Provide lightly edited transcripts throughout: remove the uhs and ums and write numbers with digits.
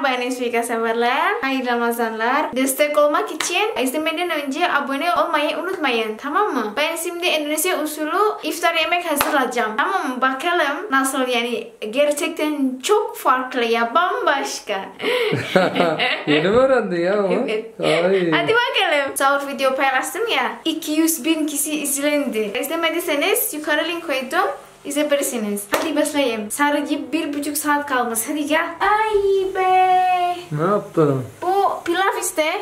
Merhaba Nesvika severler. Hayırlı Ramazanlar. Destek olmak için izlemeden önce abone olmayı unutmayın. Tamam mı? Ben şimdi Endonezya usulü iftar yemek hazırlayacağım. Tamam mı? Bakalım nasıl yani. Gerçekten çok farklı ya. Bambaşka. Yeni mi öğrendin ya o? Evet. Ay. Hadi bakalım. Sahur video paylaştım ya. 200.000 kişi izlendi. İzlemediyseniz yukarı link koydum. İzleyebilirsiniz. Hadi başlayalım. Sadece 1,5 saat kalmış. Hadi gel. Ay be. Ne yaptın? Bu pilav işte.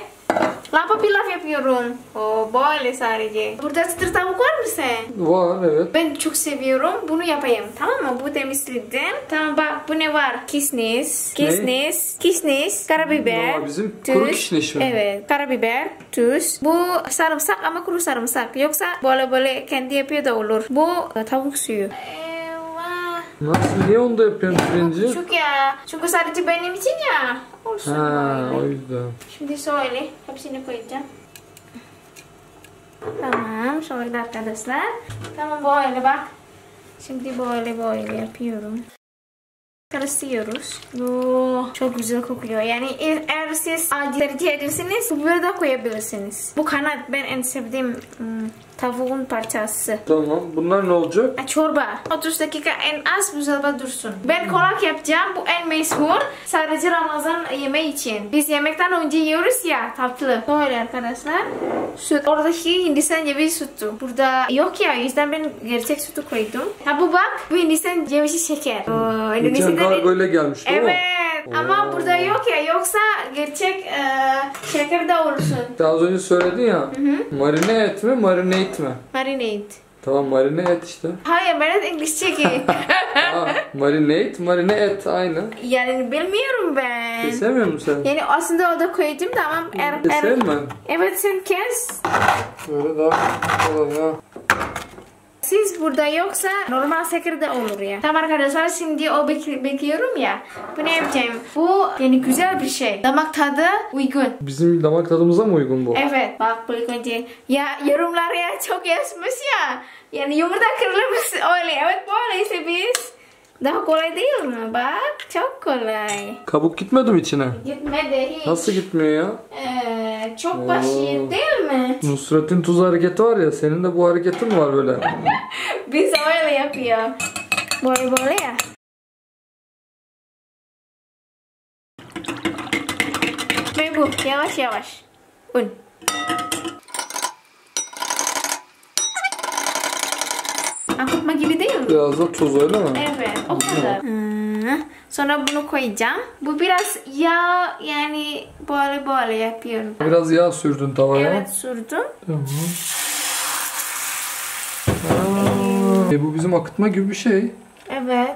Lapa pilav yapıyorum. Oh böyle sadece. Burada çıtır tavuk var mı sen? Var evet. Ben çok seviyorum. Bunu yapayım. Tamam mı? Bu temizledim. Tamam bak bu ne var? Kisnis. Kisnis. Karabiber. Aa, bizim tuz. kuru kişniş mi? Evet. Karabiber. Tuz. Bu sarımsak ama kuru sarımsak. Yoksa böyle kendi yapıyor da olur. Bu tavuk suyu. Nasıl? Niye onu da yapıyorsun pirinci? Küçük ya. Çünkü sadece benim için ya. Olsun Ha, böyle. o yüzden. Şimdi şöyle hepsini koyacağım. Tamam şöyle arkadaşlar. Tamam böyle bak. Şimdi böyle yapıyorum. Karıştırıyoruz. Bu çok güzel kokuyor. Yani eğer siz acı tercih ederseniz bu böyle de koyabilirsiniz. Bu kanat ben en sevdiğim tavuğun parçası. Tamam. Bunlar ne olacak? Çorba. 30 dakika en az buzdolabında dursun. Ben kolak yapacağım. Bu en meşhur. Sadece Ramazan yemeği için. Biz yemekten önce yiyoruz ya tatlı. Böyle arkadaşlar. Süt. Oradaki Hindistan cevizi sütü. Burada yok ya. Yüzden ben gerçek sütü koydum. Ha bu bak. Bu Hindistan cevizi şeker. Geçen kargoyla gelmiş değil mi? Evet. Ama burada yok ya. Yoksa gerçek şeker de olursun. Az önce söyledin ya. Marine et mi, marinate mi? Marinate. Tamam marine et işte. Hayır ben de İngilizce ki. Marinate, marine et aynı. Yani bilmiyorum ben. Kesemiyor musun sen? Yani aslında orada koydum tamam. Keseyim mi? Evet sen kes. Böyle daha kolay ya. Siz burada yoksa normal şeker de olur ya. Tamam arkadaşlar şimdi o bekliyorum ya. Bu ne yapacağım? Bu yani güzel bir şey. Damak tadı uygun. Bizim damak tadımıza mı uygun bu? Evet. Bak bu önce. Ya yorumlara çok yazmış ya. Yani yumurta kırılmış öyle. Evet böyleyse biz. Daha kolay değil mi? Bak çok kolay. Kabuk gitmedi mi içine? Gitmedi hiç. Nasıl gitmiyor ya? Çok basit değil mi? Nusret'in tuz hareketi var ya, senin de bu hareketin var böyle. Biz öyle yapıyor. Böyle ya. Ve bu yavaş yavaş. Un. Akıtma gibi değil mi? Biraz da tuz öyle mi? Evet o kadar. Sonra bunu koyacağım. Bu biraz yağ yani böyle yapıyorum. Biraz yağ sürdün tavaya. Evet sürdüm. Tamam. Bu bizim akıtma gibi bir şey. Evet.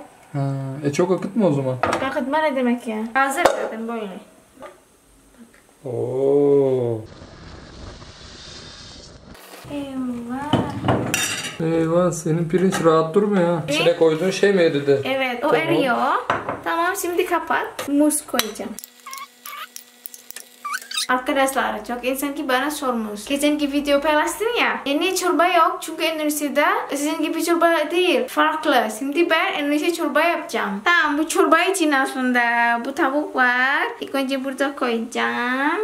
Çok akıtma o zaman. Akıtma ne demek ya? Hazır zaten böyle. Oo. Eyvah senin pirinç rahat durmuyor ha. İçine koyduğun şey mi eridi? Evet o eriyor. Tamam şimdi kapat. Muz koyacağım. Arkadaşlar çok insan ki bana sormuş. Geçenki video paylaştın ya. Niye çorba yok? Çünkü Endonezya'da sizin gibi çorba değil. Farklı. Şimdi ben Endonezya çorba yapacağım. Tamam bu çorba için aslında bu tavuk var. İlk önce burada koyacağım.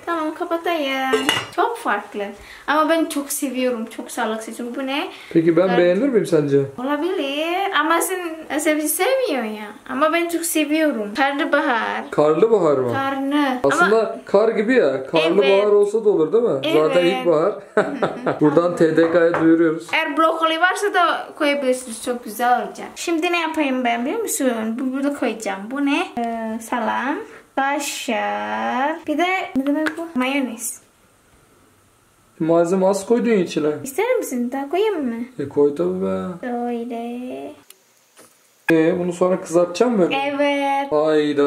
Tamam kapatayım. Çok farklı. Ama ben çok seviyorum. Çok sağlıklı. Çünkü bu ne? Peki ben beğenir miyim sence? Olabilir. Ama sen sebze sevmiyorsun ya. Ama ben çok seviyorum. Karnabahar. Karlıbahar mı? Karnı. Aslında kar gibi ya. Karlıbahar olsa da olur değil mi? Evet. Zaten ilkbahar. Buradan TDK'ya duyuruyoruz. Eğer brokoli varsa da koyabilirsiniz. Çok güzel olacak. Şimdi ne yapayım ben biliyor musun? Burada koyacağım. Bu ne? Salam. Kaşar. Bir de ne demek bu? Mayonez. Malzeme az koydun içine. İster misin? Daha koyayım mı? Koy tabii be. Böyle. Bunu sonra kızartacağım böyle. Evet. Hayda.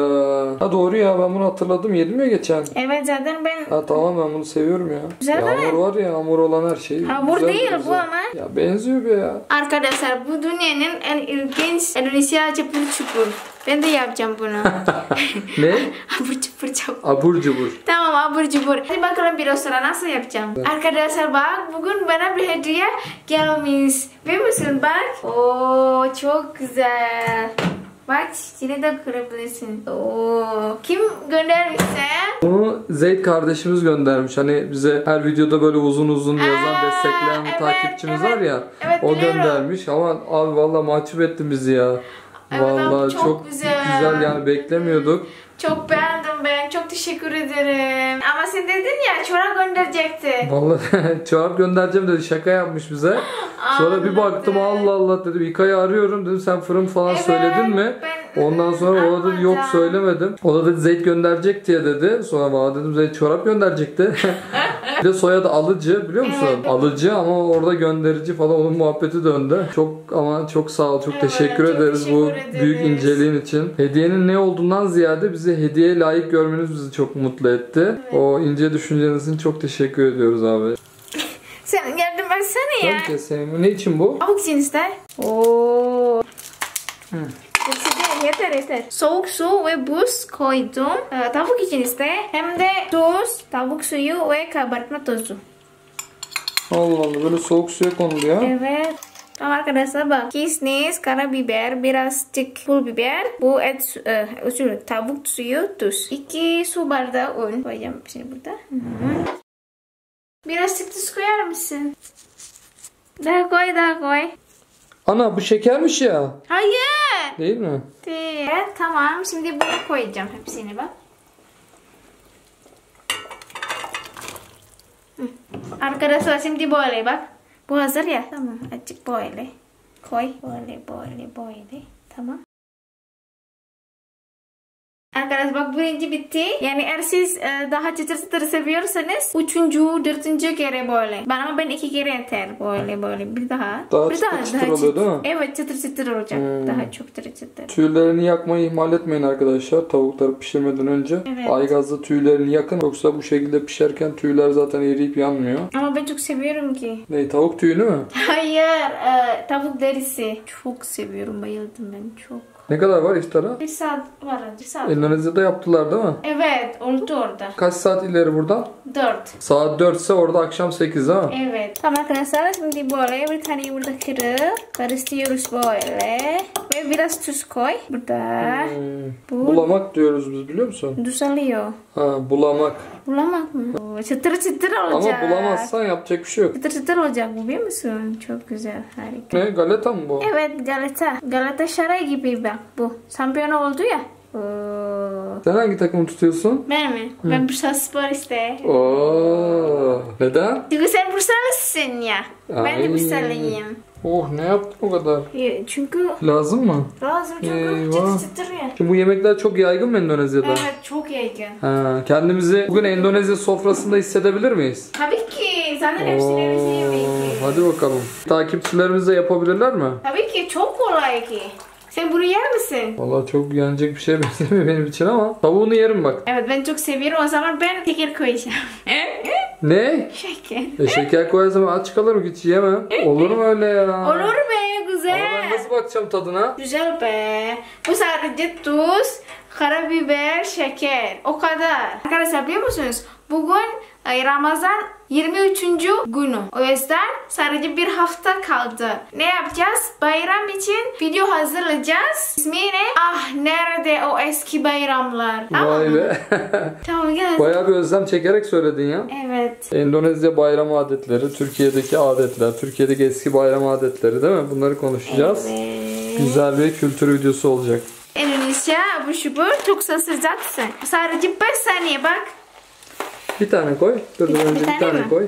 Ha doğru ya, ben bunu hatırladım. Yedim ya geçen. Evet zaten ben... Ha tamam, ben bunu seviyorum ya. Güzel değil mi? Hamur var ya, hamur olan her şey. Hamur güzel değil benziyor. bu ama. Ya benziyor be ya. Arkadaşlar bu dünyanın en ilginç Endonezya çapur çupur. Ben de yapacağım bunu. Ne? Abur cubur çabuk. Abur cubur. Tamam abur cubur. Hadi bakalım biraz sonra nasıl yapacağım. Evet. Arkadaşlar bak bugün bana bir hediye gelmiş. Biliyor musun bak. Oo çok güzel. Bak sini de görebilirsin. Oo, kim göndermişse? Bunu Zeyd kardeşimiz göndermiş. Hani bize her videoda böyle uzun uzun yazan, destekleyen bir takipçimiz var ya. Evet, o biliyorum. Göndermiş ama abi vallahi mahcup ettin bizi ya. Evet, Vallahi çok güzel. yani beklemiyorduk. Çok beğendim ben. Çok teşekkür ederim. Ama sen dedin ya çorap gönderecekti. Vallahi çorap göndereceğim dedi. Şaka yapmış bize. Sonra bir baktım Allah Allah dedim. İlkay'ı arıyorum dedim. Sen fırın falan söyledin mi? Ondan sonra o da dedi yok söylemedim. O da dedi Zeyd gönderecek diye dedi. Sonra bana dedim Zeyd çorap gönderecekti. Bir de soyadı Alıcı biliyor musun? Evet. Alıcı ama orada gönderici falan onun muhabbeti döndü. Çok sağ ol. Çok teşekkür çok ederiz bu teşekkür büyük ederiz. inceliğin için. Hediyenin ne olduğundan ziyade bizi hediyeye layık görmeniz bizi çok mutlu etti. Evet. O ince düşünceniz için çok teşekkür ediyoruz abi. Sen yardım etsene ya. Tabii ki senin. Ne için bu? Tavuk için ister. Oo. Yeter. Soğuk su ve buz koydum. Tavuk için iste. Hem de tuz, tavuk suyu ve kabartma tozu. Allah Allah böyle soğuk suya konulu ya. Evet. Tamam arkadaşlar bak. Kismis, karabiber, birazcık pul biber. Bu et usulü tavuk suyu, tuz. 2 su bardağı un. Koyacağım şimdi burada. Birazcık tuz koyar mısın? Daha koy. Ana bu şekermiş ya. Hayır. Değil mi? Evet tamam. Şimdi bunu koyacağım hepsini bak. Arkadaşlar şimdi böyle bak. Bu hazır ya. Tamam azıcık böyle. Koy. Böyle. Tamam. Arkadaşlar bak birinci bitti. Yani eğer siz daha çıtır seviyorsanız 3. 4. kere böyle. Ama ben 2 kere yeter böyle. Bir daha. Daha bir çıtır oluyor değil mi? Evet çıtır olacak. Daha çok çıtır. Tüylerini yakmayı ihmal etmeyin arkadaşlar. Tavukları pişirmeden önce. Evet. Aygazda tüylerini yakın. Yoksa bu şekilde pişerken tüyler zaten eriyip yanmıyor. Ama ben çok seviyorum ki. Ne tavuk tüyünü mü? Hayır. Tavuk derisi. Çok seviyorum. Bayıldım ben çok. Ne kadar var iftara? 1 saat var. 1 saat. Endonezya'da yaptılar değil mi? Evet. Oldu orada. Kaç saat ileri buradan? 4. Saat 4 ise orada akşam 8 değil mi? Evet. Tamam arkadaşlar şimdi böyle bir tane yumurta kırıp karıştırıyoruz böyle. Ve biraz tuz koy. Burada. Bu Bulamak diyoruz biz biliyor musun? düzeliyor. Ha bulamak. Bulamak mı? Oo, çıtır olacak. Ama bulamazsan yapacak bir şey yok. Çıtır olacak bu biliyor musun? Çok güzel. Harika. Ne galeta mı bu? Evet Galata. Galatasaray gibi bak bu. Şampiyon oldu ya. Oo. Sen hangi takımı tutuyorsun? Ben mi? Ben Bursaspor işte. Oo. Neden? Çünkü sen Bursalısın ya. Ben Ay. de Bursalıyım. Oh ne yaptın o kadar? Çünkü Lazım mı? lazım çünkü Eyvah. çıtır ya. Şimdi bu yemekler çok yaygın mı Endonezya'da? Evet çok yaygın. Ha, kendimizi bugün Endonezya sofrasında hissedebilir miyiz? Tabii ki. Zaten hepsini bize yemeği. Hadi bakalım. Takipçilerimiz de yapabilirler mi? Tabii ki çok kolay ki. Sen bunu yer misin? Vallahi çok yenecek bir şey benzemiyor benim için ama tavuğunu yerim bak. Evet ben çok seviyorum. O zaman ben şeker koyacağım. Ne? Şeker. Şeker koyarsam aç kalırım hiç yemem. Olur mu öyle ya? Olur be güzel. Ama ben nasıl bakacağım tadına? Güzel be. Bu sadece tuz, karabiber, şeker. O kadar. Arkadaşlar biliyor musunuz? Bugün Ramazan 23. günü. O yüzden sadece bir hafta kaldı. Ne yapacağız? Bayram için video hazırlayacağız. İsmi ne? Ah nerede o eski bayramlar? Tamam Vay mı? be. Tamam gel. Bayağı bir özlem çekerek söyledin ya. Evet. Endonezya bayram adetleri, Türkiye'deki adetler, Türkiye'deki eski bayram adetleri değil mi? Bunları konuşacağız. Evet. Güzel bir kültür videosu olacak. Endonezya bu şubur çok şaşıracaksın. Sadece 5 saniye bak. Bir tane koy. Dur önce bir tane mi? koy.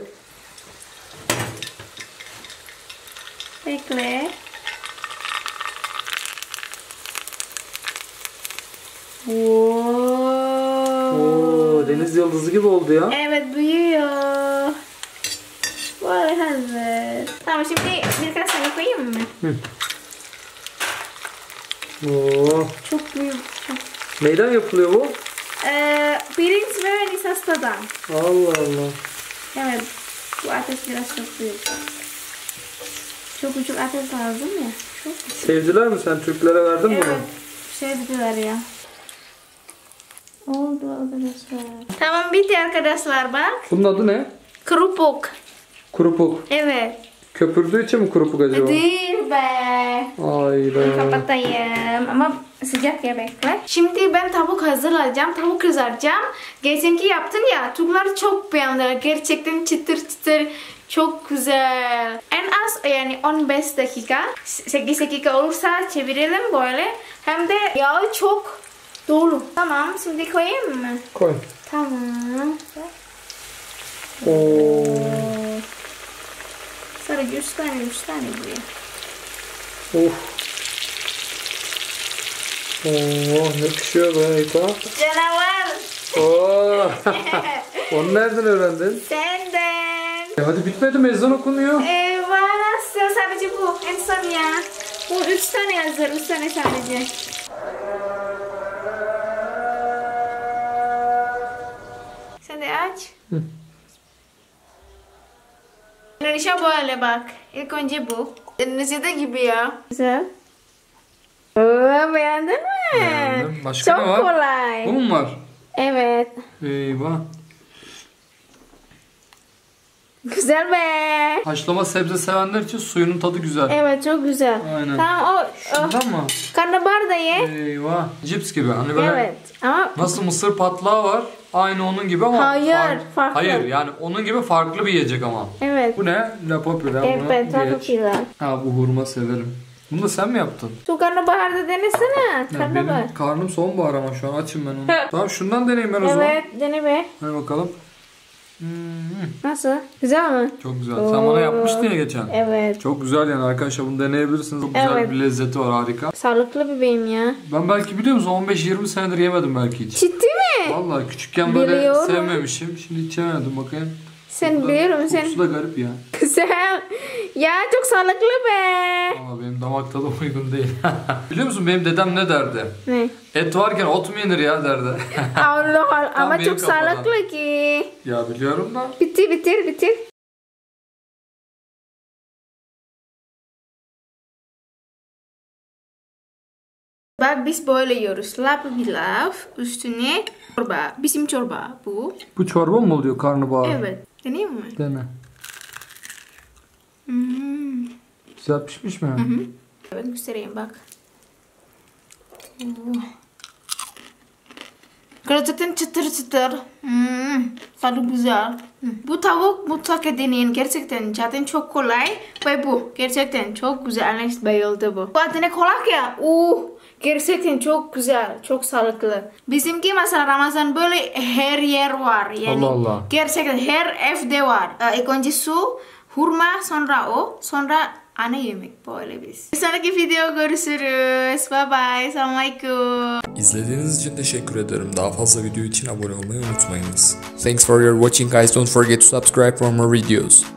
Bekle. Oo, deniz yıldızı gibi oldu ya. Evet büyüyor. Böyle hazır. Tamam şimdi birkaç tane koyayım mı? Oo. Çok büyük. Çok. Neyden yapılıyor bu? Pirinç ve nişastadan. Allah Allah. Evet. Bu ateş biraz çok büyük. Çok küçük ateş lazım ya. Çok küçük. Sevdiler mi sen? Türklere verdin mi bunu? Evet. Sevdiler ya. Oldu arkadaşlar. Tamam bitti arkadaşlar bak. Bunun adı ne? Kerupuk. Kurupuk. Evet. Köpürdüğü için mi kurupuk acaba? Değil be. Hayda. Kapatayım. Ama Sıcak ya, bekle. Şimdi ben tavuk hazırlayacağım. Tavuk kızartacağım. Geçenki yaptın ya. Çocuklar çok beğendiler. Gerçekten çıtır çıtır. Çok güzel. En az yani 15 dakika. 8 dakika olursa çevirelim böyle. Hem de yağı çok dolu. Tamam. Şimdi koyayım mı? Koy. Tamam. Oo. Sadece 100 tane buraya. Of. Oo, ne pişiyor be Eka? Canavar. Oo. Onu nereden öğrendin? Senden. Hadi bitmedi mi? Ezan okunuyor. Var nasıl? Sadece bu. En son ya. Bu 3 tane hazır. 3 tane sadece. Sen de aç. Hı. Indonesia böyle bak. İlk önce bu. Indonesya'da gibi ya. Güzel. Beğendin mi? Beğendim. Başka Çok ne var? kolay. Bu mu var? Evet. Eyvah. Güzel be. Haşlama sebze sevenler için suyunun tadı güzel. Evet, çok güzel. Aynen. Tamam, Şundan mı? karnabahar da ye. Eyvah. Cips gibi. Hani böyle Evet. Ama nasıl mısır patlağı var. Aynı onun gibi ama Hayır, farklı. Hayır, yani onun gibi farklı bir yiyecek ama. evet. Bu ne? La popüler. Evet, çok güzel. Ha, bu hurma severim. Bunu da sen mi yaptın? Şu karnabaharda denesene. Ya Karnabahar. benim karnım sonbahar ama şu an açım ben onu. Tamam, şundan deneyeyim ben o zaman. Evet, dene be. Hadi bakalım. Nasıl? Güzel mi? Çok güzel. Sen bana yapmıştın ya geçen. Evet. Çok güzel yani arkadaşlar, bunu deneyebilirsiniz. Çok güzel Evet. bir lezzeti var, harika. Sağlıklı bebeğim ya. Ben belki biliyor musun 15-20 senedir yemedim belki hiç. Ciddi mi? Vallahi küçükken böyle Biliyorum. sevmemişim. Şimdi hiç yemedim, bakayım. Sen biliyorum sen. Kokusu da garip ya. Güzel. Ya çok sağlıklı be. Ama benim damak tadım uygun değil. Biliyor musun benim dedem ne derdi? Ne? Et varken ot mu yenir ya derdi. Allah Allah. Tam Ama benim çok kafadan. sağlıklı ki. Ya biliyorum da. Bitir. Bak biz böyle yiyoruz. Lapa pilav, üstüne çorba. Bizim çorba bu. Bu çorba mı oluyor, karnabahar? Evet. Deneyim mi? Dene. Güzel pişmiş mi? Evet, göstereyim bak. Gerçekten çıtır çıtır. Tadı güzel. Bu tavuk mutlaka deneyin. Gerçekten zaten çok kolay. Ve bu gerçekten çok güzel. Alex bayıldı bu. Bu adına kolak ya. Gerçekten çok güzel. Çok sağlıklı. Bizimki mesela Ramazan böyle her yer var. Yani Allah Allah. gerçekten her evde var. İlk önce su, hurma, sonra o, sonra ana yemek böyle biz. Bir sonraki video görüşürüz. Bye bye. Assalamualaikum. İzlediğiniz için teşekkür ederim. Daha fazla video için abone olmayı unutmayınız. Thanks for your watching guys. Don't forget to subscribe for more videos.